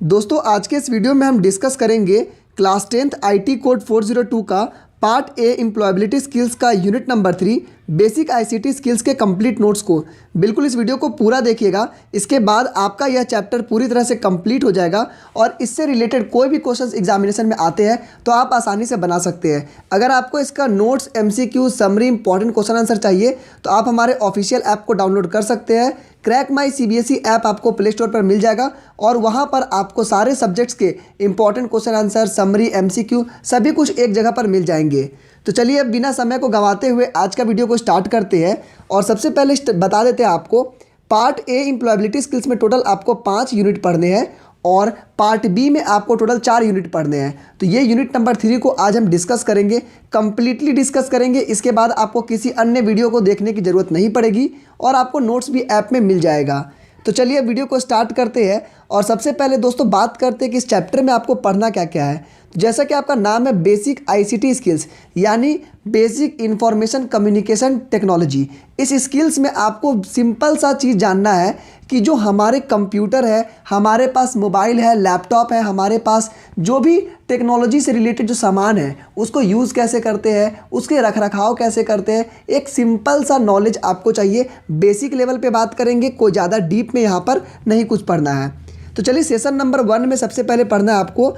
दोस्तों आज के इस वीडियो में हम डिस्कस करेंगे क्लास 10th आईटी कोड 402 का पार्ट ए एम्प्लॉयबिलिटी स्किल्स का unit number 3 basic ICT skills के कंप्लीट नोट्स को। बिल्कुल इस वीडियो को पूरा देखिएगा, इसके बाद आपका यह चैप्टर पूरी तरह से कंप्लीट हो जाएगा और इससे रिलेटेड कोई भी क्वेश्चंस एग्जामिनेशन में आते हैं तो आप आसानी से बना सकते हैं। अगर आपको इसका notes, MCQ, summary, important question answer चाहिए तो आप हमारे ऑफिशियल ऐप को डाउनलोड कर सकते हैं। क्रैक माई सीबीएसई ऐप आपको प्ले स्टोर पर मिल जाएगा और वहाँ पर आपको सारे सब्जेक्ट्स के important question answer, summary, MCQ सभी कुछ एक जगह पर मिल जाएंगे। तो चलिए अब बिना समय को गंवाते हुए आज का वीडियो को स्टार्ट करते हैं। और सबसे पहले बता देते हैं आपको, पार्ट ए एम्प्लॉयबिलिटी स्किल्स में टोटल आपको 5 यूनिट पढ़ने हैं और पार्ट बी में आपको टोटल 4 यूनिट पढ़ने हैं। तो ये यूनिट नंबर 3 को आज हम डिस्कस करेंगे, कंप्लीटली डिस्कस करेंगे। इसके बाद आपको किसी अन्य वीडियो को देखने की ज़रूरत नहीं पड़ेगी और आपको नोट्स भी ऐप में मिल जाएगा। तो चलिए वीडियो को स्टार्ट करते हैं। और सबसे पहले दोस्तों बात करते हैं कि इस चैप्टर में आपको पढ़ना क्या क्या है। तो जैसा कि आपका नाम है बेसिक आईसीटी स्किल्स यानी बेसिक इंफॉर्मेशन कम्युनिकेशन टेक्नोलॉजी, इस स्किल्स में आपको सिंपल सा चीज़ जानना है कि जो हमारे कंप्यूटर है, हमारे पास मोबाइल है, लैपटॉप है, हमारे पास जो भी टेक्नोलॉजी से रिलेटेड जो सामान है उसको यूज़ कैसे करते हैं, उसके रखरखाव कैसे करते हैं, एक सिंपल सा नॉलेज आपको चाहिए। बेसिक लेवल पे बात करेंगे, कोई ज़्यादा डीप में यहाँ पर नहीं कुछ पढ़ना है। तो चलिए सेशन नंबर 1 में सबसे पहले पढ़ना है आपको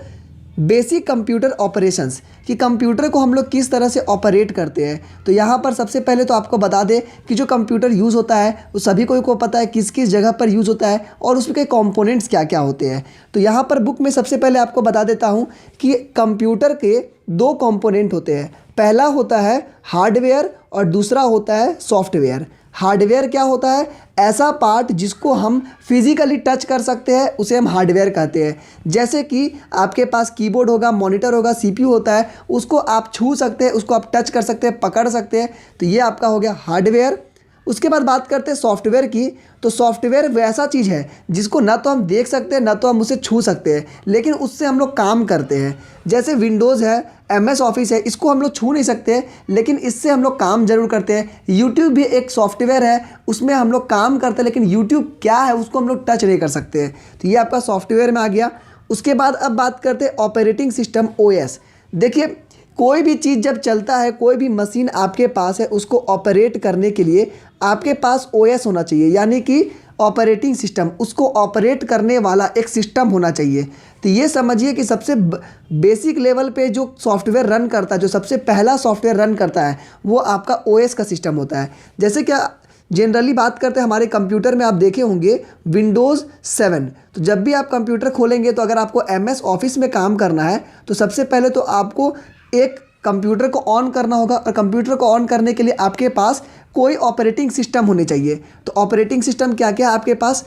बेसिक कंप्यूटर ऑपरेशंस, कि कंप्यूटर को हम लोग किस तरह से ऑपरेट करते हैं। तो यहाँ पर सबसे पहले तो आपको बता दें कि जो कंप्यूटर यूज़ होता है वो सभी को पता है किस किस जगह पर यूज़ होता है और उसके कंपोनेंट्स क्या क्या होते हैं। तो यहाँ पर बुक में सबसे पहले आपको बता देता हूँ कि कंप्यूटर के 2 कंपोनेंट होते हैं। पहला होता है हार्डवेयर और दूसरा होता है सॉफ्टवेयर। हार्डवेयर क्या होता है? ऐसा पार्ट जिसको हम फिजिकली टच कर सकते हैं उसे हम हार्डवेयर कहते हैं। जैसे कि आपके पास कीबोर्ड होगा, मॉनिटर होगा, सीपीयू होता है, उसको आप छू सकते हैं, उसको आप टच कर सकते हैं, पकड़ सकते हैं। तो ये आपका हो गया हार्डवेयर। उसके बाद बात करते हैं सॉफ्टवेयर की। तो सॉफ्टवेयर वैसा चीज़ है जिसको ना तो हम देख सकते हैं ना तो हम उसे छू सकते हैं, लेकिन उससे हम लोग काम करते हैं। जैसे विंडोज़ है, एमएस ऑफिस है, इसको हम लोग छू नहीं सकते लेकिन इससे हम लोग काम जरूर करते हैं। यूट्यूब भी एक सॉफ्टवेयर है, उसमें हम लोग काम करते हैं लेकिन यूट्यूब क्या है उसको हम लोग टच नहीं कर सकते हैं। तो ये आपका सॉफ्टवेयर में आ गया। उसके बाद अब बात करते हैं ऑपरेटिंग सिस्टम, ओएस। देखिए कोई भी चीज़ जब चलता है, कोई भी मशीन आपके पास है, उसको ऑपरेट करने के लिए आपके पास ओएस होना चाहिए, यानी कि ऑपरेटिंग सिस्टम, उसको ऑपरेट करने वाला एक सिस्टम होना चाहिए। तो ये समझिए कि सबसे बेसिक लेवल पे जो सॉफ्टवेयर रन करता है, जो सबसे पहला सॉफ्टवेयर रन करता है वो आपका ओएस का सिस्टम होता है। जैसे क्या जनरली बात करते हैं हमारे कंप्यूटर में आप देखे होंगे विंडोज़ 7। तो जब भी आप कंप्यूटर खोलेंगे तो अगर आपको एमएस ऑफिस में काम करना है तो सबसे पहले तो आपको एक कंप्यूटर को ऑन करना होगा और कंप्यूटर को ऑन करने के लिए आपके पास कोई ऑपरेटिंग सिस्टम होने चाहिए। तो ऑपरेटिंग सिस्टम क्या क्या है आपके पास?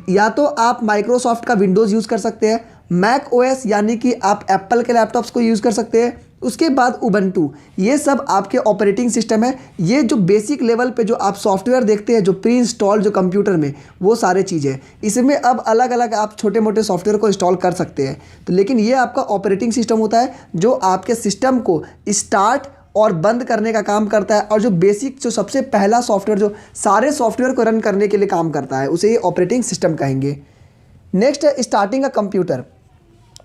या तो आप माइक्रोसॉफ्ट का विंडोज़ यूज़ कर सकते हैं, मैक ओएस यानी कि आप एप्पल के लैपटॉप्स को यूज़ कर सकते हैं, उसके बाद उबंटू, ये सब आपके ऑपरेटिंग सिस्टम है। ये जो बेसिक लेवल पे जो आप सॉफ्टवेयर देखते हैं जो प्री इंस्टॉल जो कंप्यूटर में, वो सारे चीज़ें इसमें अब अलग अलग आप छोटे मोटे सॉफ्टवेयर को इंस्टॉल कर सकते हैं। तो लेकिन ये आपका ऑपरेटिंग सिस्टम होता है जो आपके सिस्टम को स्टार्ट और बंद करने का काम करता है और जो बेसिक जो सबसे पहला सॉफ्टवेयर जो सारे सॉफ्टवेयर को रन करने के लिए काम करता है उसे ये ऑपरेटिंग सिस्टम कहेंगे। नेक्स्ट है स्टार्टिंग अ कंप्यूटर।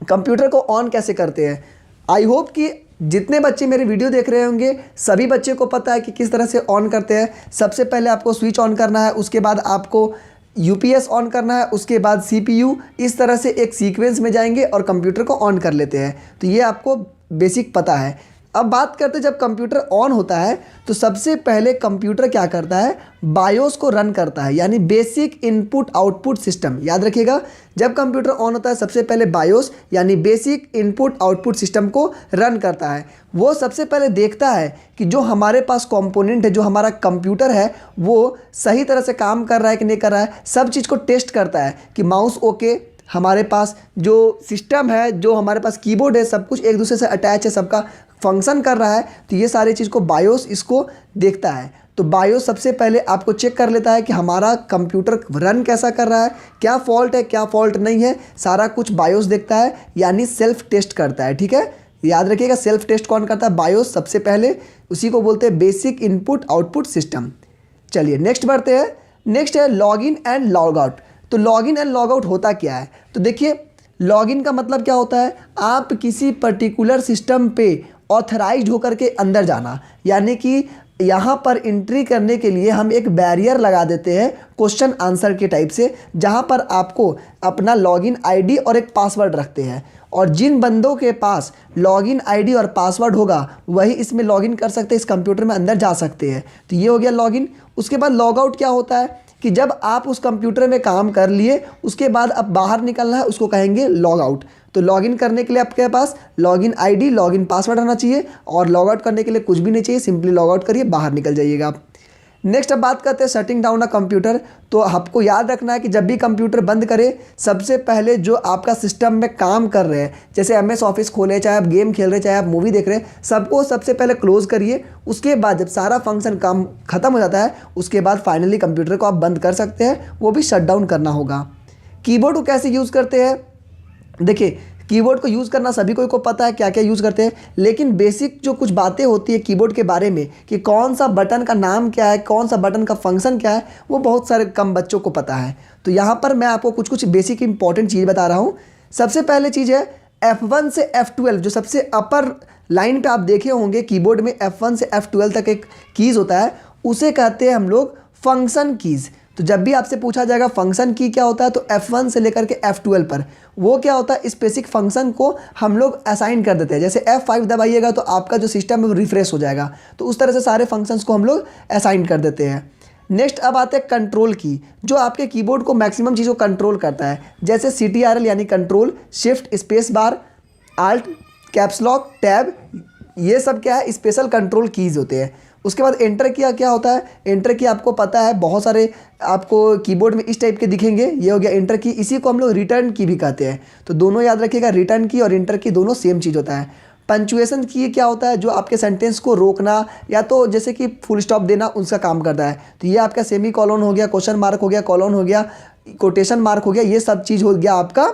कंप्यूटर को ऑन कैसे करते हैं? आई होप कि जितने बच्चे मेरे वीडियो देख रहे होंगे सभी बच्चे को पता है कि किस तरह से ऑन करते हैं। सबसे पहले आपको स्विच ऑन करना है, उसके बाद आपको यूपीएस ऑन करना है, उसके बाद सीपीयू, इस तरह से एक सीक्वेंस में जाएंगे और कंप्यूटर को ऑन कर लेते हैं। तो ये आपको बेसिक पता है। अब बात करते हैं जब कंप्यूटर ऑन होता है तो सबसे पहले कंप्यूटर क्या करता है? बायोस को रन करता है, यानी बेसिक इनपुट आउटपुट सिस्टम। याद रखिएगा, जब कंप्यूटर ऑन होता है सबसे पहले बायोस यानी बेसिक इनपुट आउटपुट सिस्टम को रन करता है। वो सबसे पहले देखता है कि जो हमारे पास कंपोनेंट है, जो हमारा कंप्यूटर है, वो सही तरह से काम कर रहा है कि नहीं कर रहा है। सब चीज़ को टेस्ट करता है कि माउस ओके, हमारे पास जो सिस्टम है, जो हमारे पास कीबोर्ड है, सब कुछ एक दूसरे से अटैच है, सबका फंक्शन कर रहा है। तो ये सारी चीज़ को बायोस इसको देखता है। तो बायोस सबसे पहले आपको चेक कर लेता है कि हमारा कंप्यूटर रन कैसा कर रहा है, क्या फॉल्ट है, क्या फॉल्ट नहीं है, सारा कुछ बायोस देखता है, यानी सेल्फ टेस्ट करता है। ठीक है, याद रखिएगा सेल्फ टेस्ट कौन करता है? बायोस सबसे पहले, उसी को बोलते हैं बेसिक इनपुट आउटपुट सिस्टम। चलिए नेक्स्ट बढ़ते हैं। नेक्स्ट है log in and log out. तो log in and log out होता क्या है? तो देखिए लॉगिन का मतलब क्या होता है, आप किसी पर्टिकुलर सिस्टम पे ऑथराइज्ड होकर के अंदर जाना, यानी कि यहाँ पर एंट्री करने के लिए हम एक बैरियर लगा देते हैं क्वेश्चन आंसर के टाइप से, जहाँ पर आपको अपना लॉगिन आईडी और एक पासवर्ड रखते हैं, और जिन बंदों के पास लॉगिन आईडी और पासवर्ड होगा वही इसमें लॉगिन कर सकते हैं, इस कंप्यूटर में अंदर जा सकते हैं। तो ये हो गया लॉगिन। उसके बाद लॉग आउट क्या होता है कि जब आप उस कंप्यूटर में काम कर लिए उसके बाद अब बाहर निकलना है, उसको कहेंगे लॉग आउट। तो लॉगिन करने के लिए आपके पास लॉगिन आईडी लॉगिन पासवर्ड रहना चाहिए, और लॉग आउट करने के लिए कुछ भी नहीं चाहिए, सिंपली लॉग आउट करिए, बाहर निकल जाइएगा आप। नेक्स्ट अब बात करते हैं शटिंग डाउन अ कंप्यूटर। तो आपको याद रखना है कि जब भी कंप्यूटर बंद करें, सबसे पहले जो आपका सिस्टम में काम कर रहे हैं, जैसे MS ऑफिस खोले, चाहे आप गेम खेल रहे, चाहे आप मूवी देख रहे हैं, सबको सबसे पहले क्लोज करिए। उसके बाद जब सारा फंक्शन काम खत्म हो जाता है, उसके बाद फाइनली कंप्यूटर को आप बंद कर सकते हैं, वो भी शट डाउन करना होगा। कीबोर्ड को कैसे यूज़ करते हैं, देखिए कीबोर्ड को यूज़ करना सभी को पता है क्या क्या यूज़ करते हैं, लेकिन बेसिक जो कुछ बातें होती है कीबोर्ड के बारे में कि कौन सा बटन का नाम क्या है, कौन सा बटन का फंक्शन क्या है, वो बहुत सारे कम बच्चों को पता है। तो यहाँ पर मैं आपको कुछ कुछ बेसिक इंपॉर्टेंट चीज़ बता रहा हूँ। सबसे पहले चीज़ है F1 से F12, जो सबसे अपर लाइन पे आप देखे होंगे कीबोर्ड में F1 से F12 तक एक कीज़ होता है, उसे कहते हैं हम लोग फंक्शन कीज़। तो जब भी आपसे पूछा जाएगा फंक्शन की क्या होता है, तो F1 से लेकर के F12 पर वो क्या होता है, इस बेसिक फंक्शन को हम लोग असाइन कर देते हैं। जैसे F5 दबाइएगा तो आपका जो सिस्टम है वो रिफ्रेश हो जाएगा, तो उस तरह से सारे फंक्शंस को हम लोग असाइन कर देते हैं। नेक्स्ट अब आते हैं कंट्रोल की, जो आपके कीबोर्ड को मैक्सिमम चीज़ों को कंट्रोल करता है, जैसे CTRL यानी control, shift, space bar, alt, caps lock, tab, ये सब क्या है, स्पेशल कंट्रोल कीज़ होते हैं। उसके बाद एंटर किया क्या होता है, एंटर की आपको पता है, बहुत सारे आपको कीबोर्ड में इस टाइप के दिखेंगे, ये हो गया एंटर की। इसी को हम लोग रिटर्न की भी कहते हैं, तो दोनों याद रखिएगा, रिटर्न की और एंटर की दोनों सेम चीज़ होता है। पंचुएशन की क्या होता है, जो आपके सेंटेंस को रोकना या तो जैसे कि फुल स्टॉप देना, उसका काम करता है। तो ये आपका सेमी कॉलन हो गया, क्वेश्चन मार्क हो गया, कॉलन हो गया, कोटेशन मार्क हो गया, ये सब चीज़ हो गया आपका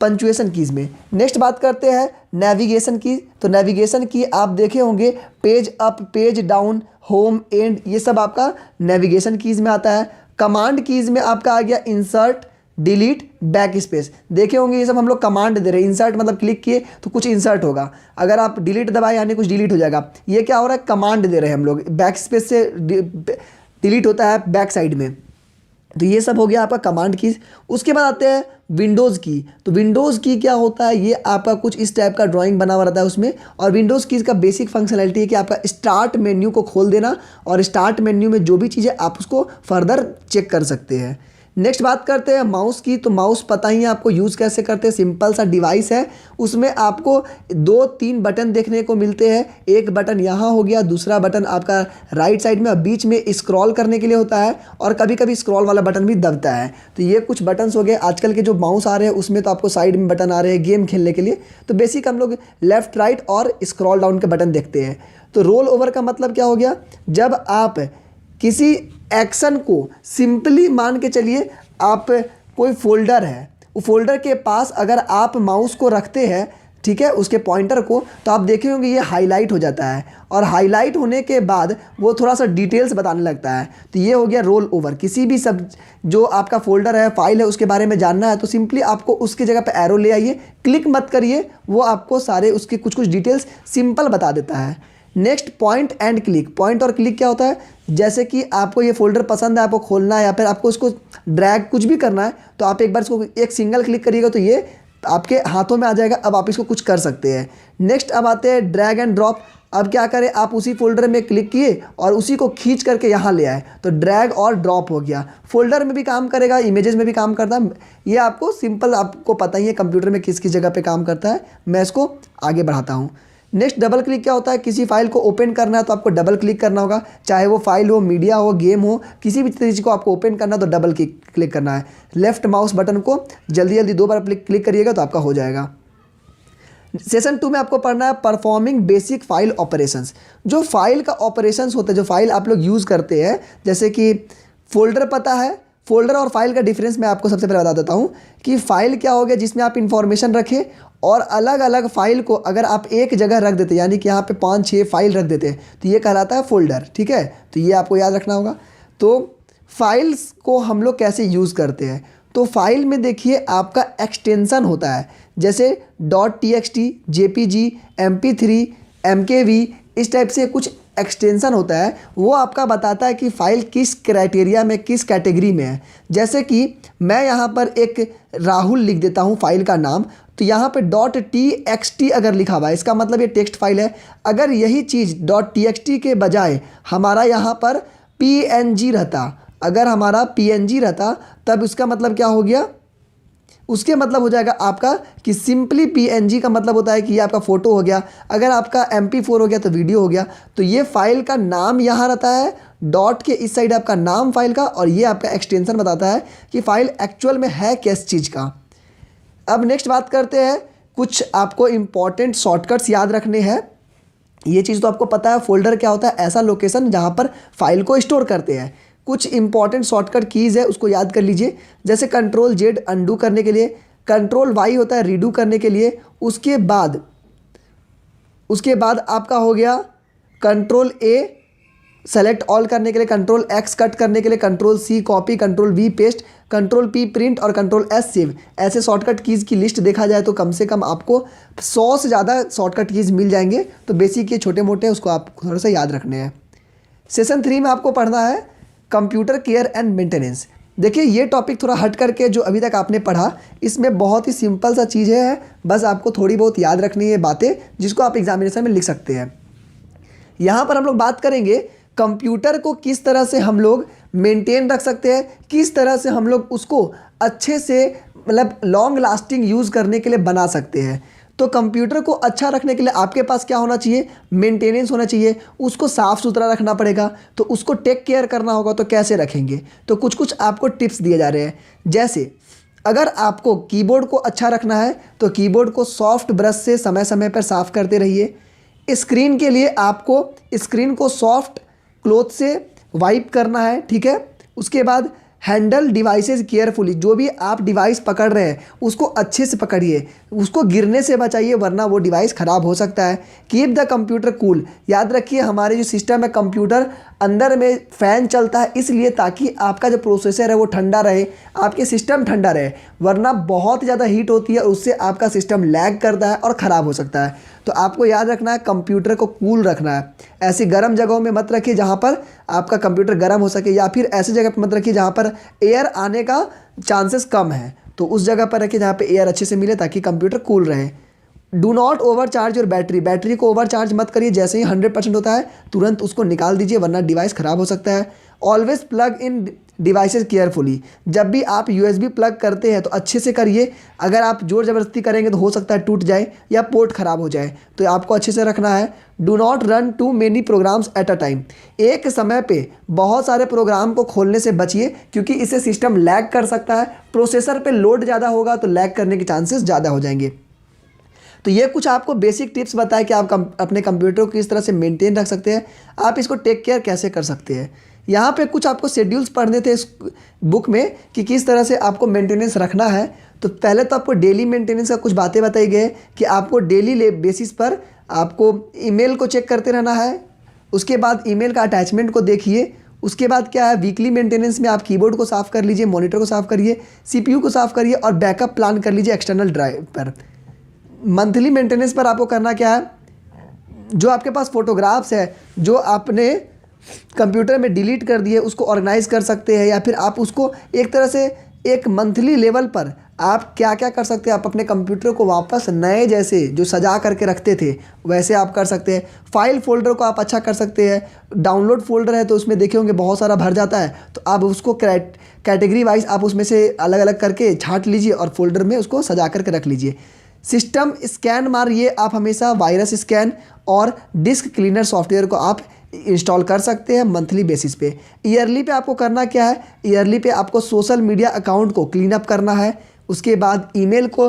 पंचुएशन कीज़ में। नेक्स्ट बात करते हैं नेविगेशन की। तो नेविगेशन की आप देखे होंगे, page up, page down, home, and, ये सब आपका नेविगेशन कीज़ में आता है। कमांड कीज़ में आपका आ गया इंसर्ट, डिलीट, बैक स्पेस, देखे होंगे ये सब हम लोग कमांड दे रहे हैं। इंसर्ट मतलब क्लिक किए तो कुछ इंसर्ट होगा, अगर आप डिलीट दबाए यानी कुछ डिलीट हो जाएगा। ये क्या हो रहा है, कमांड दे रहे हैं हम लोग, बैक स्पेस से डिलीट होता है बैक साइड में। तो ये सब हो गया आपका कमांड कीज। उसके बाद आते हैं विंडोज़ की। तो विंडोज़ की क्या होता है, ये आपका कुछ इस टाइप का ड्राइंग बना हुआ रहता है उसमें, और विंडोज़ कीज़ का बेसिक फंक्शनैलिटी है कि आपका स्टार्ट मेन्यू को खोल देना, और स्टार्ट मेन्यू में जो भी चीज़ें आप उसको फर्दर चेक कर सकते हैं। नेक्स्ट बात करते हैं माउस की। तो माउस पता ही है आपको यूज़ कैसे करते हैं, सिंपल सा डिवाइस है, उसमें आपको 2-3 बटन देखने को मिलते हैं। एक बटन यहाँ हो गया, दूसरा बटन आपका राइट साइड में, और बीच में स्क्रॉल करने के लिए होता है, और कभी कभी स्क्रॉल वाला बटन भी दबता है। तो ये कुछ बटन्स हो गए। आजकल के जो माउस आ रहे हैं उसमें तो आपको साइड में बटन आ रहे हैं गेम खेलने के लिए, तो बेसिक हम लोग लेफ्ट राइट और स्क्रॉल डाउन के बटन देखते हैं। तो रोल ओवर का मतलब क्या हो गया, जब आप किसी एक्शन को सिंपली मान के चलिए, आप कोई फोल्डर है, वो फोल्डर के पास अगर आप माउस को रखते हैं, ठीक है, उसके पॉइंटर को, तो आप देखे होंगे ये हाईलाइट हो जाता है, और हाईलाइट होने के बाद वो थोड़ा सा डिटेल्स बताने लगता है। तो ये हो गया रोल ओवर। किसी भी सब जो आपका फोल्डर है, फाइल है, उसके बारे में जानना है तो सिंपली आपको उसकी जगह पे एरो ले आइए, क्लिक मत करिए, वो आपको सारे उसके कुछ कुछ डिटेल्स सिंपल बता देता है। Next point and click. Point और क्लिक क्या होता है, जैसे कि आपको ये फोल्डर पसंद है, आपको खोलना है या फिर आपको उसको ड्रैग कुछ भी करना है, तो आप एक बार इसको एक सिंगल क्लिक करिएगा तो ये आपके हाथों में आ जाएगा, अब आप इसको कुछ कर सकते हैं। नेक्स्ट अब आते हैं ड्रैग एंड ड्रॉप। अब क्या करें, आप उसी फोल्डर में क्लिक किए और उसी को खींच करके यहाँ ले आए, तो ड्रैग और ड्रॉप हो गया। फोल्डर में भी काम करेगा, इमेजेस में भी काम करता है, ये आपको सिंपल, आपको पता ही है कंप्यूटर में किस किस जगह पे काम करता है। मैं इसको आगे बढ़ाता हूँ। नेक्स्ट डबल क्लिक क्या होता है, किसी फाइल को ओपन करना है तो आपको डबल क्लिक करना होगा, चाहे वो फाइल हो, मीडिया हो, गेम हो, किसी भी चीज़ को आपको ओपन करना है तो डबल क्लिक करना है। लेफ्ट माउस बटन को जल्दी जल्दी 2 बार क्लिक करिएगा तो आपका हो जाएगा। सेशन 2 में आपको पढ़ना है परफॉर्मिंग बेसिक फाइल ऑपरेशंस। जो फाइल का ऑपरेशंस होता है, जो फाइल आप लोग यूज़ करते हैं, जैसे कि फोल्डर पता है, फोल्डर और फाइल का डिफरेंस मैं आपको सबसे पहले बता देता हूँ कि फाइल क्या हो गया, जिसमें आप इंफॉर्मेशन रखें, और अलग अलग फाइल को अगर आप एक जगह रख देते, यानी कि यहाँ पे 5-6 फाइल रख देते हैं, तो ये कहलाता है फोल्डर। ठीक है, तो ये आपको याद रखना होगा। तो फाइल्स को हम लोग कैसे यूज़ करते हैं, तो फाइल में देखिए आपका एक्सटेंशन होता है, जैसे .txt, jpg, mp3, mkv, इस टाइप से कुछ एक्सटेंशन होता है। वो आपका बताता है कि फ़ाइल किस क्राइटेरिया में, किस कैटेगरी में है। जैसे कि मैं यहाँ पर एक राहुल लिख देता हूँ फाइल का नाम, तो यहाँ पे .txt अगर लिखा हुआ है इसका मतलब ये टेक्स्ट फाइल है। अगर यही चीज़ .txt के बजाय हमारा यहाँ पर png रहता, अगर हमारा png रहता, तब उसका मतलब क्या हो गया, उसके मतलब हो जाएगा आपका कि सिंपली png का मतलब होता है कि ये आपका फ़ोटो हो गया। अगर आपका mp4 हो गया तो वीडियो हो गया। तो ये फाइल का नाम यहाँ रहता है, डॉट के इस साइड आपका नाम फाइल का, और ये आपका एक्सटेंशन बताता है कि फ़ाइल एक्चुअल में है किस चीज़ का। अब नेक्स्ट बात करते हैं, कुछ आपको इम्पॉर्टेंट शॉर्टकट्स याद रखने हैं। ये चीज़ तो आपको पता है, फोल्डर क्या होता है, ऐसा लोकेशन जहाँ पर फाइल को स्टोर करते हैं। कुछ इंपॉर्टेंट शॉर्टकट कीज़ है, उसको याद कर लीजिए। जैसे Ctrl+Z अंडू करने के लिए, Ctrl+Y होता है रीडू करने के लिए। उसके बाद आपका हो गया Ctrl+A सेलेक्ट ऑल करने के लिए, Ctrl+X कट करने के लिए, Ctrl+C copy, Ctrl+V paste, Ctrl+P print और Ctrl+S सेव। ऐसे शॉर्टकट कीज़ की लिस्ट देखा जाए तो कम से कम आपको 100 से ज़्यादा शॉर्टकट कीज़ मिल जाएंगे। तो बेसिक ये छोटे मोटे उसको आप थोड़ा सा याद रखने हैं। सेशन 3 में आपको पढ़ना है कंप्यूटर केयर एंड मेंटेनेंस। देखिए ये टॉपिक थोड़ा हट करके जो अभी तक आपने पढ़ा, इसमें बहुत ही सिंपल सा चीज़ है, बस आपको थोड़ी बहुत याद रखनी है बातें, जिसको आप एग्जामिनेशन में लिख सकते हैं। यहाँ पर हम लोग बात करेंगे कंप्यूटर को किस तरह से हम लोग मेंटेन रख सकते हैं, किस तरह से हम लोग उसको अच्छे से मतलब लॉन्ग लास्टिंग यूज़ करने के लिए बना सकते हैं। तो कंप्यूटर को अच्छा रखने के लिए आपके पास क्या होना चाहिए, मेंटेनेंस होना चाहिए। उसको साफ़ सुथरा रखना पड़ेगा, तो उसको टेक केयर करना होगा। तो कैसे रखेंगे, तो कुछ कुछ आपको टिप्स दिए जा रहे हैं। जैसे अगर आपको कीबोर्ड को अच्छा रखना है तो कीबोर्ड को सॉफ्ट ब्रश से समय समय पर साफ़ करते रहिए। स्क्रीन के लिए आपको स्क्रीन को सॉफ्ट क्लॉथ से वाइप करना है, ठीक है। उसके बाद हैंडल डिवाइसेस केयरफुली, जो भी आप डिवाइस पकड़ रहे हैं उसको अच्छे से पकड़िए, उसको गिरने से बचाइए, वरना वो डिवाइस ख़राब हो सकता है। कीप द कंप्यूटर कूल, याद रखिए हमारे जो सिस्टम है कंप्यूटर अंदर में फ़ैन चलता है इसलिए ताकि आपका जो प्रोसेसर है वो ठंडा रहे, आपके सिस्टम ठंडा रहे, वरना बहुत ज़्यादा हीट होती है, उससे आपका सिस्टम लैग करता है और ख़राब हो सकता है। तो आपको याद रखना है कंप्यूटर को कूल रखना है। ऐसी गर्म जगहों में मत रखिए जहाँ पर आपका कंप्यूटर गर्म हो सके, या फिर ऐसी जगह पर मत रखिए जहाँ पर एयर आने का चांसेस कम है। तो उस जगह पर रखिए जहाँ पे एयर अच्छे से मिले ताकि कंप्यूटर कूल रहे। Do not over charge your battery, battery को ओवर चार्ज मत करिए। जैसे ही 100% होता है तुरंत उसको निकाल दीजिए, वरना डिवाइस ख़राब हो सकता है। Always plug in devices carefully, जब भी आप USB प्लग करते हैं तो अच्छे से करिए। अगर आप ज़ोर ज़बरदस्ती करेंगे तो हो सकता है टूट जाए या पोर्ट ख़राब हो जाए, तो आपको अच्छे से रखना है। Do not run too many programs at a time, एक समय पे बहुत सारे प्रोग्राम को खोलने से बचिए, क्योंकि इससे सिस्टम लैग कर सकता है। प्रोसेसर पे लोड ज़्यादा होगा तो लैग करने के चांसेस ज़्यादा हो जाएंगे। तो ये कुछ आपको बेसिक टिप्स बताए कि आप अपने कंप्यूटर को किस तरह से मेंटेन रख सकते हैं, आप इसको टेक केयर कैसे कर सकते हैं। यहाँ पे कुछ आपको शेड्यूल्स पढ़ने थे इस बुक में कि किस तरह से आपको मेंटेनेंस रखना है। तो पहले तो आपको डेली मेंटेनेंस का कुछ बातें बताई गई कि आपको डेली बेसिस पर आपको ईमेल को चेक करते रहना है। उसके बाद ईमेल का अटैचमेंट को देखिए। उसके बाद क्या है, वीकली मेंटेनेंस में आप कीबोर्ड को साफ़ कर लीजिए, मॉनिटर को साफ़ करिए, CPU को साफ़ करिए और बैकअप प्लान कर लीजिए एक्सटर्नल ड्राइव पर। मंथली मेंटेनेंस पर आपको करना क्या है, जो आपके पास फ़ोटोग्राफ्स है जो आपने कंप्यूटर में डिलीट कर दिए उसको ऑर्गेनाइज कर सकते हैं, या फिर आप उसको एक तरह से एक मंथली लेवल पर आप क्या क्या कर सकते हैं, आप अपने कंप्यूटर को वापस नए जैसे जो सजा करके रखते थे वैसे आप कर सकते हैं। फाइल फोल्डर को आप अच्छा कर सकते हैं। डाउनलोड फोल्डर है तो उसमें देखे होंगे बहुत सारा भर जाता है, तो आप उसको कैटेगरी वाइज आप उसमें से अलग अलग करके छांट लीजिए और फोल्डर में उसको सजा करके रख लीजिए। सिस्टम स्कैन मारिए आप हमेशा, वायरस स्कैन और डिस्क क्लीनर सॉफ्टवेयर को आप इंस्टॉल कर सकते हैं मंथली बेसिस पे। ईयरली पे आपको करना क्या है, ईयरली पे आपको सोशल मीडिया अकाउंट को क्लीन अप करना है। उसके बाद ईमेल को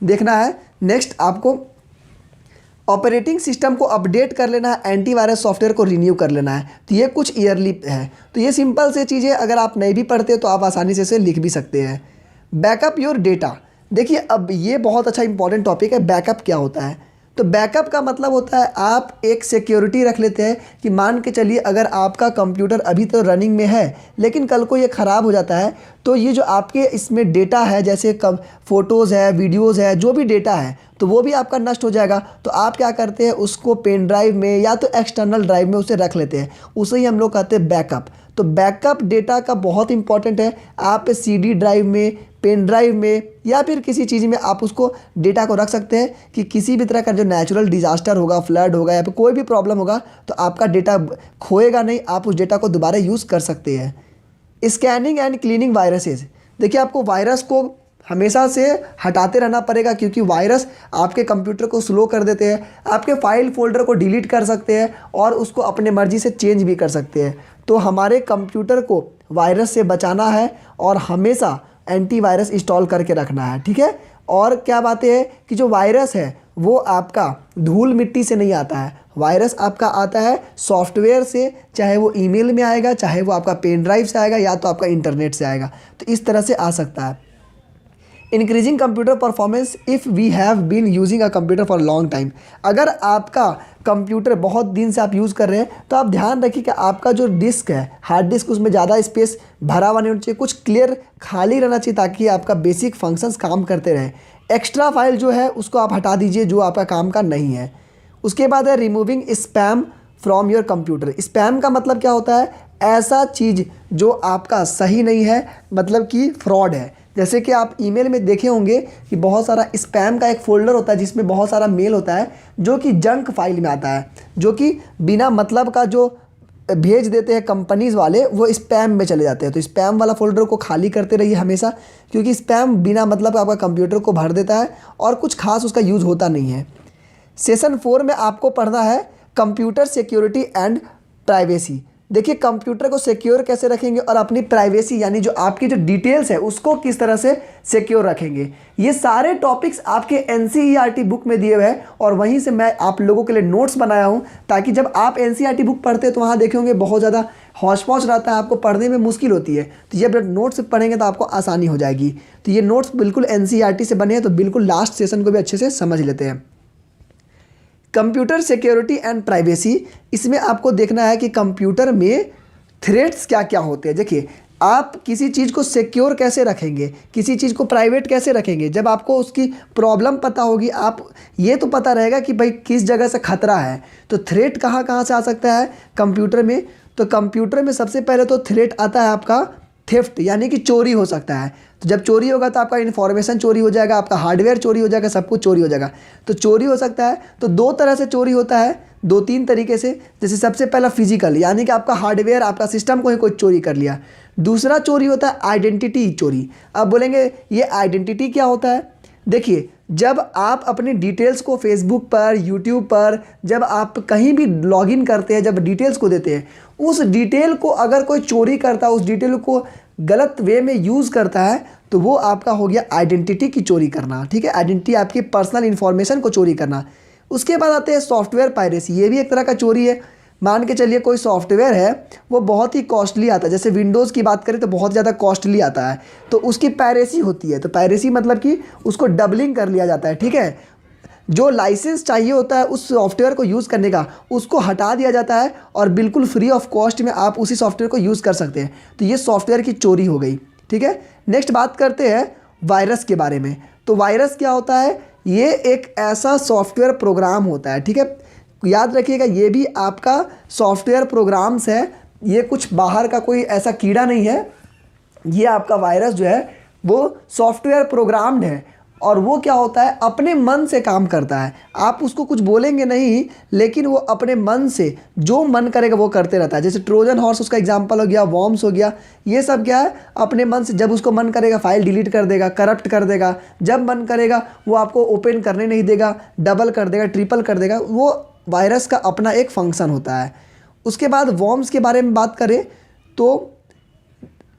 देखना है। नेक्स्ट आपको ऑपरेटिंग सिस्टम को अपडेट कर लेना है, एंटीवायरस सॉफ्टवेयर को रिन्यू कर लेना है। तो ये कुछ ईयरली है। तो ये सिंपल से चीज़ें अगर आप नहीं भी पढ़ते तो आप आसानी से इसे लिख भी सकते हैं। बैकअप योर डेटा, देखिए अब ये बहुत अच्छा इंपॉर्टेंट टॉपिक है। बैकअप क्या होता है, तो बैकअप का मतलब होता है आप एक सिक्योरिटी रख लेते हैं कि मान के चलिए अगर आपका कंप्यूटर अभी तो रनिंग में है लेकिन कल को ये ख़राब हो जाता है तो ये जो आपके इसमें डेटा है जैसे कम फ़ोटोज़ है, वीडियोज़ है, जो भी डेटा है तो वो भी आपका नष्ट हो जाएगा। तो आप क्या करते हैं उसको पेन ड्राइव में या तो एक्सटर्नल ड्राइव में उसे रख लेते हैं, उसे ही हम लोग कहते हैं बैकअप। तो बैकअप डेटा का बहुत इंपॉर्टेंट है। आप CD ड्राइव में, पेन ड्राइव में या फिर किसी चीज़ में आप उसको डेटा को रख सकते हैं कि किसी भी तरह का जो नेचुरल डिज़ास्टर होगा, फ्लड होगा या फिर कोई भी प्रॉब्लम होगा तो आपका डेटा खोएगा नहीं, आप उस डेटा को दोबारा यूज़ कर सकते हैं। स्कैनिंग एंड क्लीनिंग वायरसेस, देखिए आपको वायरस को हमेशा से हटाते रहना पड़ेगा क्योंकि वायरस आपके कंप्यूटर को स्लो कर देते हैं, आपके फाइल फोल्डर को डिलीट कर सकते हैं और उसको अपने मर्जी से चेंज भी कर सकते हैं। तो हमारे कंप्यूटर को वायरस से बचाना है और हमेशा एंटीवायरस इंस्टॉल करके रखना है, ठीक है। और क्या बात है कि जो वायरस है वो आपका धूल मिट्टी से नहीं आता है, वायरस आपका आता है सॉफ्टवेयर से, चाहे वो ईमेल में आएगा, चाहे वो आपका पेन ड्राइव से आएगा या तो आपका इंटरनेट से आएगा, तो इस तरह से आ सकता है। Increasing computer performance if we have been using a computer for long time, अगर आपका कंप्यूटर बहुत दिन से आप यूज़ कर रहे हैं तो आप ध्यान रखिए कि आपका जो डिस्क है, हार्ड डिस्क, उसमें ज़्यादा स्पेस भरा हुआ नहीं होना चाहिए, कुछ क्लियर खाली रहना चाहिए ताकि आपका बेसिक फंक्शंस काम करते रहें। एक्स्ट्रा फाइल जो है उसको आप हटा दीजिए जो आपका काम का नहीं है। उसके बाद है removing spam from your computer. Spam का मतलब क्या होता है, ऐसा चीज़ जो आपका सही नहीं है, मतलब कि फ्रॉड है। जैसे कि आप ईमेल में देखे होंगे कि बहुत सारा स्पैम का एक फ़ोल्डर होता है जिसमें बहुत सारा मेल होता है जो कि जंक फाइल में आता है, जो कि बिना मतलब का जो भेज देते हैं कंपनीज़ वाले वो स्पैम में चले जाते हैं। तो स्पैम वाला फ़ोल्डर को खाली करते रहिए हमेशा, क्योंकि स्पैम बिना मतलब आपका कंप्यूटर को भर देता है और कुछ खास उसका यूज़ होता नहीं है। सेशन 4 में आपको पढ़ना है कंप्यूटर सिक्योरिटी एंड प्राइवेसी। देखिए कंप्यूटर को सिक्योर कैसे रखेंगे और अपनी प्राइवेसी यानी जो आपकी जो डिटेल्स है उसको किस तरह से सिक्योर रखेंगे, ये सारे टॉपिक्स आपके NCERT बुक में दिए हुए हैं और वहीं से मैं आप लोगों के लिए नोट्स बनाया हूं ताकि जब आप NCERT बुक पढ़ते हैं तो वहाँ देखे होंगे बहुत ज़्यादा हौच पौच रहता है, आपको पढ़ने में मुश्किल होती है। तो जब नोट्स पढ़ेंगे तो आपको आसानी हो जाएगी। तो ये नोट्स बिल्कुल NCERT से बने हैं, तो बिल्कुल लास्ट सेशन को भी अच्छे से समझ लेते हैं। कंप्यूटर सिक्योरिटी एंड प्राइवेसी, इसमें आपको देखना है कि कंप्यूटर में थ्रेट्स क्या क्या होते हैं। देखिए आप किसी चीज़ को सिक्योर कैसे रखेंगे, किसी चीज़ को प्राइवेट कैसे रखेंगे, जब आपको उसकी प्रॉब्लम पता होगी, आप ये तो पता रहेगा कि भाई किस जगह से खतरा है। तो थ्रेट कहाँ कहाँ से आ सकता है कंप्यूटर में, तो कंप्यूटर में सबसे पहले तो थ्रेट आता है आपका थेफ्ट, यानी कि चोरी हो सकता है। तो जब चोरी होगा तो आपका इन्फॉर्मेशन चोरी हो जाएगा, आपका हार्डवेयर चोरी हो जाएगा, सब कुछ चोरी हो जाएगा। तो चोरी हो सकता है तो दो तरह से चोरी होता है, 2-3 तरीके से। जैसे सबसे पहला फिजिकल, यानी कि आपका हार्डवेयर, आपका सिस्टम को ही कोई चोरी कर लिया। दूसरा चोरी होता है आइडेंटिटी चोरी। अब बोलेंगे ये आइडेंटिटी क्या होता है, देखिए जब आप अपनी डिटेल्स को फेसबुक पर, यूट्यूब पर, जब आप कहीं भी लॉगिन करते हैं, जब डिटेल्स को देते हैं, उस डिटेल को अगर कोई चोरी करता है, उस डिटेल को गलत वे में यूज़ करता है, तो वो आपका हो गया आइडेंटिटी की चोरी करना, ठीक है। आइडेंटिटी आपकी पर्सनल इन्फॉर्मेशन को चोरी करना। उसके बाद आते हैं सॉफ्टवेयर पायरेसी, ये भी एक तरह का चोरी है। मान के चलिए कोई सॉफ्टवेयर है वो बहुत ही कॉस्टली आता है, जैसे विंडोज़ की बात करें तो बहुत ज़्यादा कॉस्टली आता है, तो उसकी पायरेसी होती है। तो पायरेसी मतलब कि उसको डबलिंग कर लिया जाता है, ठीक है। जो लाइसेंस चाहिए होता है उस सॉफ्टवेयर को यूज़ करने का, उसको हटा दिया जाता है और बिल्कुल फ्री ऑफ कॉस्ट में आप उसी सॉफ्टवेयर को यूज़ कर सकते हैं। तो ये सॉफ्टवेयर की चोरी हो गई, ठीक है। नेक्स्ट बात करते हैं वायरस के बारे में। तो वायरस क्या होता है, ये एक ऐसा सॉफ्टवेयर प्रोग्राम होता है, ठीक है। याद रखिएगा ये भी आपका सॉफ्टवेयर प्रोग्राम्स है, ये कुछ बाहर का कोई ऐसा कीड़ा नहीं है। ये आपका वायरस जो है वो सॉफ्टवेयर प्रोग्राम्ड है और वो क्या होता है, अपने मन से काम करता है। आप उसको कुछ बोलेंगे नहीं, लेकिन वो अपने मन से जो मन करेगा वो करते रहता है। जैसे ट्रोजन हॉर्स उसका एग्जांपल हो गया, वॉर्म्स हो गया, ये सब क्या है, अपने मन से जब उसको मन करेगा फाइल डिलीट कर देगा, करप्ट कर देगा, जब मन करेगा वो आपको ओपन करने नहीं देगा, डबल कर देगा, ट्रिपल कर देगा। वो वायरस का अपना एक फंक्शन होता है। उसके बाद वॉर्म्स के बारे में बात करें तो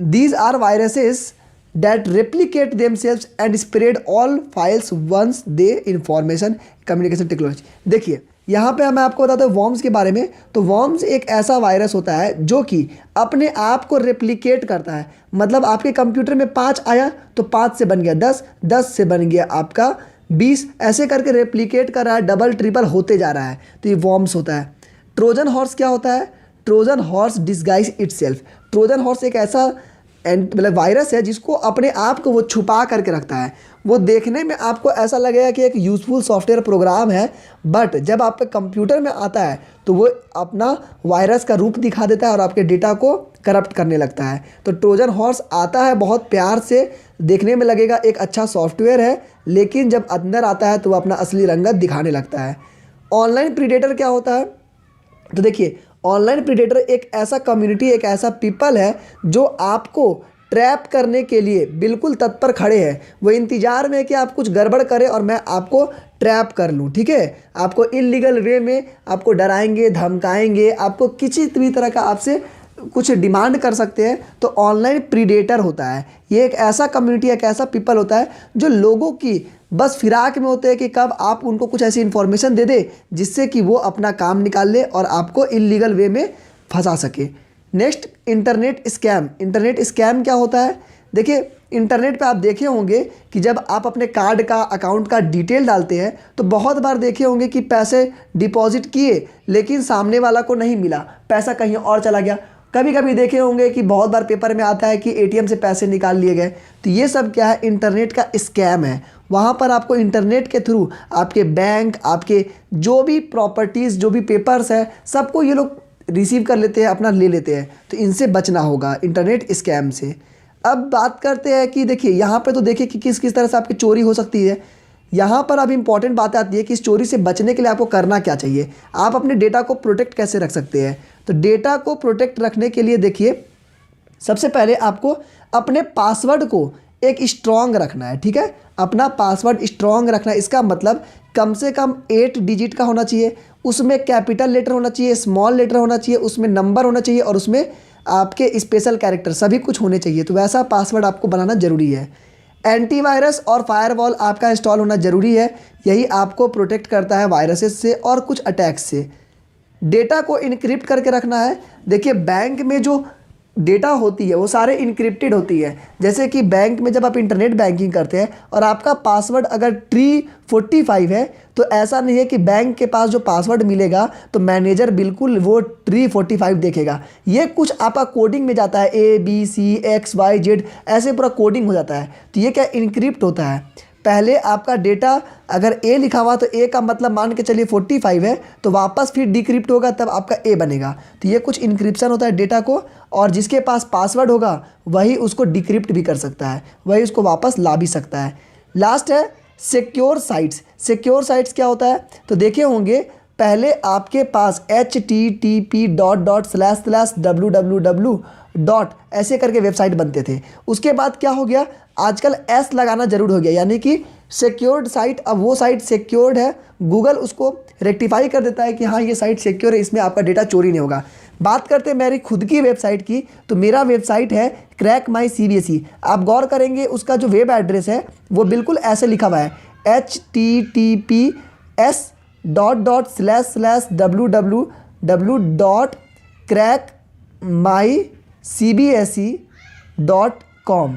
these are viruses that replicate themselves and spread all files once they information communication technology। देखिए यहाँ पे मैं आपको बताता हूँ वॉर्म्स के बारे में। तो वॉर्म्स एक ऐसा वायरस होता है जो कि अपने आप को रेप्लिकेट करता है, मतलब आपके कंप्यूटर में 5 आया तो 5 से बन गया 10, 10 से बन गया आपका 20 ऐसे करके रेप्लिकेट कर रहा है, डबल ट्रिपल होते जा रहा है, तो ये वॉर्म्स होता है। ट्रोजन हॉर्स क्या होता है? Trojan horse disguise itself. Trojan horse एक ऐसा मतलब वायरस है जिसको अपने आप को वो छुपा करके रखता है। वो देखने में आपको ऐसा लगेगा कि एक यूज़फुल सॉफ्टवेयर प्रोग्राम है, बट जब आपके कंप्यूटर में आता है तो वो अपना वायरस का रूप दिखा देता है और आपके डेटा को करप्ट करने लगता है। तो ट्रोजन हॉर्स आता है बहुत प्यार से, देखने में लगेगा एक अच्छा सॉफ्टवेयर है, लेकिन जब अंदर आता है तो वो अपना असली रंगत दिखाने लगता है। ऑनलाइन प्रीडेटर क्या होता है? तो देखिए, ऑनलाइन प्रीडेटर एक ऐसा कम्युनिटी, एक ऐसा पीपल है जो आपको ट्रैप करने के लिए बिल्कुल तत्पर खड़े हैं। वो इंतज़ार में है कि आप कुछ गड़बड़ करें और मैं आपको ट्रैप कर लूँ, ठीक है। आपको इलीगल वे में आपको डराएंगे, धमकाएंगे, आपको किसी भी तरह का आपसे कुछ डिमांड कर सकते हैं। तो ऑनलाइन प्रीडेटर होता है, ये एक ऐसा कम्युनिटी, एक ऐसा पीपल होता है जो लोगों की बस फिराक में होते हैं कि कब आप उनको कुछ ऐसी इन्फॉर्मेशन दे दे जिससे कि वो अपना काम निकाल ले और आपको इलीगल वे में फंसा सके। Next, internet scam. Internet scam क्या होता है? देखिए, इंटरनेट पे आप देखे होंगे कि जब आप अपने कार्ड का, अकाउंट का डिटेल डालते हैं तो बहुत बार देखे होंगे कि पैसे डिपॉजिट किए लेकिन सामने वाला को नहीं मिला, पैसा कहीं और चला गया। कभी कभी देखे होंगे कि बहुत बार पेपर में आता है कि एटीएम से पैसे निकाल लिए गए। तो ये सब क्या है? इंटरनेट का स्कैम है। वहाँ पर आपको इंटरनेट के थ्रू आपके बैंक, आपके जो भी प्रॉपर्टीज़, जो भी पेपर्स है, सबको ये लोग रिसीव कर लेते हैं, अपना ले लेते हैं। तो इनसे बचना होगा इंटरनेट स्कैम से। अब बात करते हैं कि देखिए यहाँ पे तो देखिए कि किस किस तरह से आपकी चोरी हो सकती है। यहाँ पर अब इम्पॉर्टेंट बात आती है कि इस चोरी से बचने के लिए आपको करना क्या चाहिए, आप अपने डेटा को प्रोटेक्ट कैसे रख सकते हैं। तो डेटा को प्रोटेक्ट रखने के लिए देखिए, सबसे पहले आपको अपने पासवर्ड को एक स्ट्रॉन्ग रखना है, ठीक है। अपना पासवर्ड स्ट्रॉन्ग रखना है, इसका मतलब कम से कम 8 डिजिट का होना चाहिए, उसमें कैपिटल लेटर होना चाहिए, स्मॉल लेटर होना चाहिए, उसमें नंबर होना चाहिए और उसमें आपके स्पेशल कैरेक्टर सभी कुछ होने चाहिए। तो वैसा पासवर्ड आपको बनाना ज़रूरी है। एंटीवायरस और फायरवॉल आपका इंस्टॉल होना ज़रूरी है, यही आपको प्रोटेक्ट करता है वायरसेस से और कुछ अटैक्स से। डेटा को इनक्रिप्ट करके रखना है। देखिए, बैंक में जो डेटा होती है वो सारे इनक्रिप्टेड होती है। जैसे कि बैंक में जब आप इंटरनेट बैंकिंग करते हैं और आपका पासवर्ड अगर 345 है, तो ऐसा नहीं है कि बैंक के पास जो पासवर्ड मिलेगा तो मैनेजर बिल्कुल वो 345 देखेगा। ये कुछ आपका कोडिंग में जाता है, ABCXYZ ऐसे पूरा कोडिंग हो जाता है। तो ये क्या इनक्रिप्ट होता है। पहले आपका डेटा अगर A लिखा हुआ तो A का मतलब मान के चलिए 45 है, तो वापस फिर डिक्रिप्ट होगा तब आपका A बनेगा। तो ये कुछ इनक्रिप्शन होता है डेटा को, और जिसके पास पासवर्ड होगा वही उसको डिक्रिप्ट भी कर सकता है, वही उसको वापस ला भी सकता है। लास्ट है सिक्योर साइट्स। सिक्योर साइट्स क्या होता है? तो देखे होंगे पहले आपके पास http://www. ऐसे करके वेबसाइट बनते थे। उसके बाद क्या हो गया, आजकल एस लगाना जरूर हो गया, यानी कि सिक्योर्ड साइट। अब वो साइट सिक्योर्ड है, गूगल उसको रेक्टिफाई कर देता है कि हाँ ये साइट सिक्योर है, इसमें आपका डेटा चोरी नहीं होगा। बात करते हैं मेरी खुद की वेबसाइट की, तो मेरा वेबसाइट है क्रैक माई CBSE। आप गौर करेंगे उसका जो वेब एड्रेस है वो बिल्कुल ऐसे लिखा हुआ है https://www.crackmycbse.com।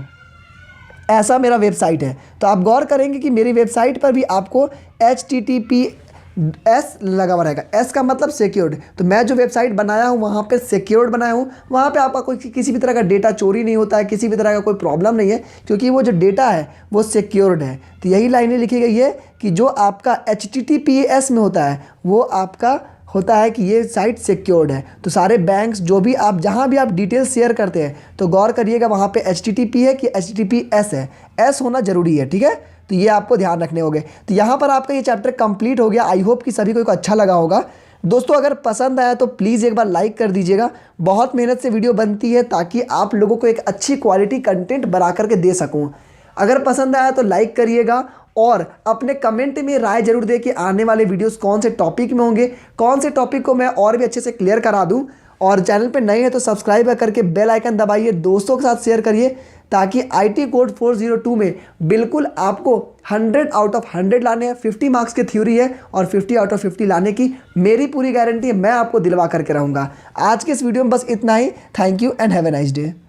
ऐसा मेरा वेबसाइट है। तो आप गौर करेंगे कि मेरी वेबसाइट पर भी आपको HTTPS लगा हुआ रहेगा। एस का मतलब सिक्योर्ड। तो मैं जो वेबसाइट बनाया हूँ वहाँ पे सिक्योर्ड बनाया हूँ, वहाँ पे आपका कोई किसी भी तरह का डेटा चोरी नहीं होता है, किसी भी तरह का कोई प्रॉब्लम नहीं है, क्योंकि वो जो डेटा है वो सिक्योर्ड है। तो यही लाइनें लिखी गई है कि जो आपका HTTPS में होता है वो आपका होता है कि ये साइट सिक्योर्ड है। तो सारे बैंक्स जो भी आप जहाँ भी आप डिटेल्स शेयर करते हैं तो गौर करिएगा वहाँ पे HTTP है कि HTTPS है, एस होना ज़रूरी है, ठीक है। तो ये आपको ध्यान रखने होंगे। तो यहाँ पर आपका ये चैप्टर कंप्लीट हो गया। आई होप कि सभी को अच्छा लगा होगा। दोस्तों अगर पसंद आया तो प्लीज़ एक बार लाइक कर दीजिएगा। बहुत मेहनत से वीडियो बनती है ताकि आप लोगों को एक अच्छी क्वालिटी कंटेंट बना करके दे सकूँ। अगर पसंद आया तो लाइक करिएगा और अपने कमेंट में राय जरूर दें कि आने वाले वीडियोस कौन से टॉपिक में होंगे, कौन से टॉपिक को मैं और भी अच्छे से क्लियर करा दूं। और चैनल पे नए हैं तो सब्सक्राइब करके बेल आइकन दबाइए, दोस्तों के साथ शेयर करिए, ताकि IT कोड 402 में बिल्कुल आपको 100 आउट ऑफ 100 लाने हैं। 50 मार्क्स की थ्योरी है और 50 आउट ऑफ 50 लाने की मेरी पूरी गारंटी है, मैं आपको दिलवा करके रहूँगा। आज के इस वीडियो में बस इतना ही। Thank you and have a nice day.